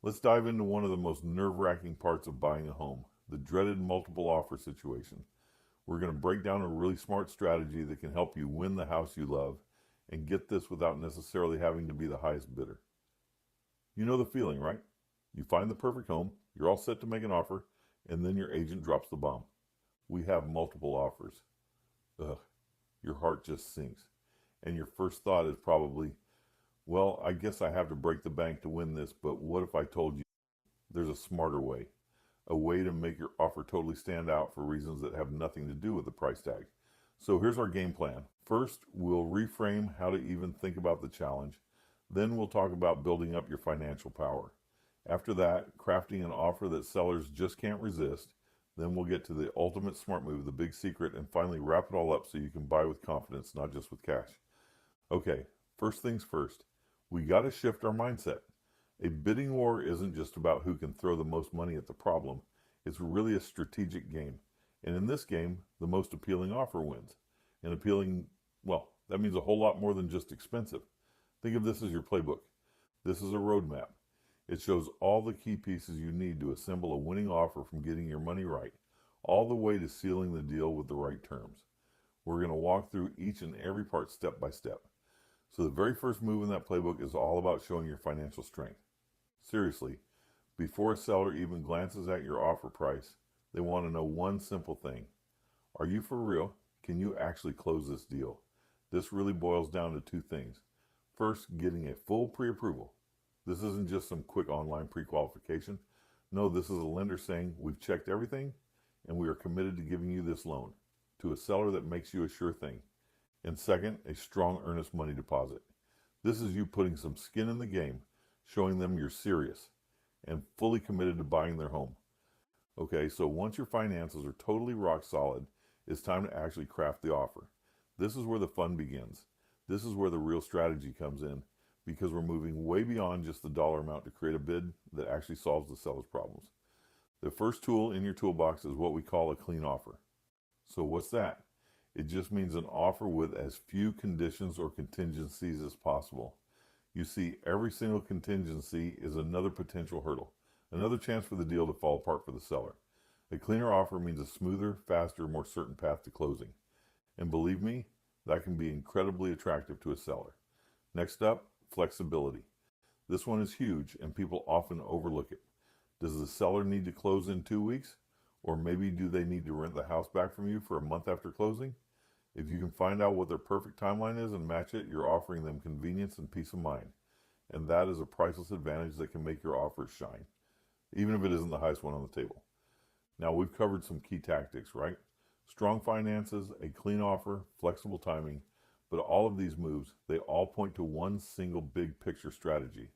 Let's dive into one of the most nerve-wracking parts of buying a home, the dreaded multiple offer situation. We're going to break down a really smart strategy that can help you win the house you love and get this without necessarily having to be the highest bidder. You know the feeling, right? You find the perfect home, you're all set to make an offer, and then your agent drops the bomb. We have multiple offers. Ugh, your heart just sinks. And your first thought is probably, well, I guess I have to break the bank to win this, but what if I told you there's a smarter way? A way to make your offer totally stand out for reasons that have nothing to do with the price tag. So here's our game plan. First, we'll reframe how to even think about the challenge. Then we'll talk about building up your financial power. After that, crafting an offer that sellers just can't resist. Then we'll get to the ultimate smart move, the big secret, and finally wrap it all up so you can buy with confidence, not just with cash. Okay, first things first. We got to shift our mindset. A bidding war isn't just about who can throw the most money at the problem. It's really a strategic game. And in this game, the most appealing offer wins. And appealing, well, that means a whole lot more than just expensive. Think of this as your playbook. This is a roadmap. It shows all the key pieces you need to assemble a winning offer, from getting your money right, all the way to sealing the deal with the right terms. We're going to walk through each and every part step by step. So the very first move in that playbook is all about showing your financial strength. Seriously, before a seller even glances at your offer price, they want to know one simple thing. Are you for real? Can you actually close this deal? This really boils down to two things. First, getting a full pre-approval. This isn't just some quick online pre-qualification. No, this is a lender saying, we've checked everything and we are committed to giving you this loan, to a seller that makes you a sure thing. And second, a strong earnest money deposit. This is you putting some skin in the game, showing them you're serious and fully committed to buying their home. Okay, so once your finances are totally rock solid, it's time to actually craft the offer. This is where the fun begins. This is where the real strategy comes in, because we're moving way beyond just the dollar amount to create a bid that actually solves the seller's problems. The first tool in your toolbox is what we call a clean offer. So what's that? It just means an offer with as few conditions or contingencies as possible. You see, every single contingency is another potential hurdle, another chance for the deal to fall apart for the seller. A cleaner offer means a smoother, faster, more certain path to closing. And believe me, that can be incredibly attractive to a seller. Next up, flexibility. This one is huge and people often overlook it. Does the seller need to close in 2 weeks? Or maybe do they need to rent the house back from you for a month after closing? If you can find out what their perfect timeline is and match it, you're offering them convenience and peace of mind. And that is a priceless advantage that can make your offer shine, even if it isn't the highest one on the table. Now, we've covered some key tactics, right? Strong finances, a clean offer, flexible timing, but all of these moves, they all point to one single big picture strategy.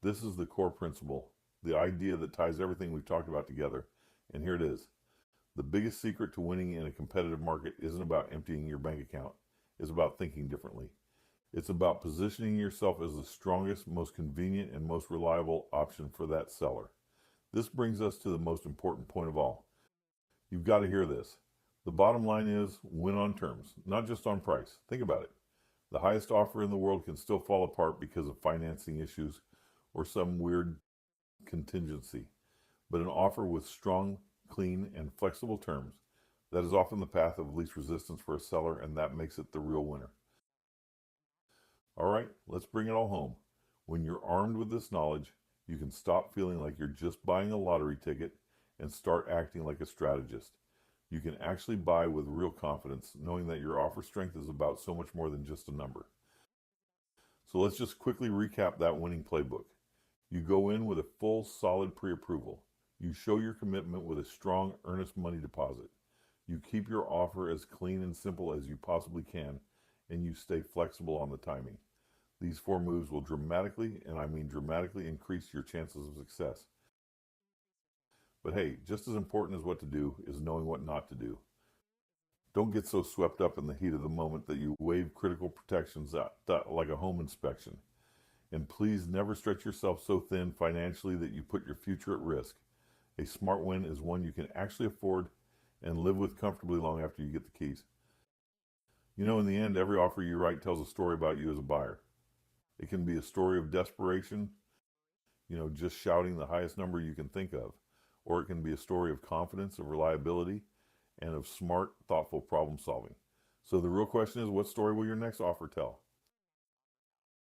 This is the core principle, the idea that ties everything we've talked about together. And here it is. The biggest secret to winning in a competitive market isn't about emptying your bank account. It's about thinking differently. It's about positioning yourself as the strongest, most convenient, and most reliable option for that seller. This brings us to the most important point of all. You've got to hear this. The bottom line is win on terms, not just on price. Think about it. The highest offer in the world can still fall apart because of financing issues or some weird contingency. But an offer with strong, clean, and flexible terms, that is often the path of least resistance for a seller, and that makes it the real winner. All right, let's bring it all home. When you're armed with this knowledge, you can stop feeling like you're just buying a lottery ticket and start acting like a strategist. You can actually buy with real confidence, knowing that your offer strength is about so much more than just a number. So let's just quickly recap that winning playbook. You go in with a full, solid pre-approval. You show your commitment with a strong, earnest money deposit. You keep your offer as clean and simple as you possibly can, and you stay flexible on the timing. These 4 moves will dramatically, and I mean dramatically, increase your chances of success. But hey, just as important as what to do is knowing what not to do. Don't get so swept up in the heat of the moment that you waive critical protections like a home inspection. And please never stretch yourself so thin financially that you put your future at risk. A smart win is one you can actually afford and live with comfortably long after you get the keys. You know, in the end, every offer you write tells a story about you as a buyer. It can be a story of desperation, just shouting the highest number you can think of. Or it can be a story of confidence, of reliability, and of smart, thoughtful problem solving. So the real question is, what story will your next offer tell?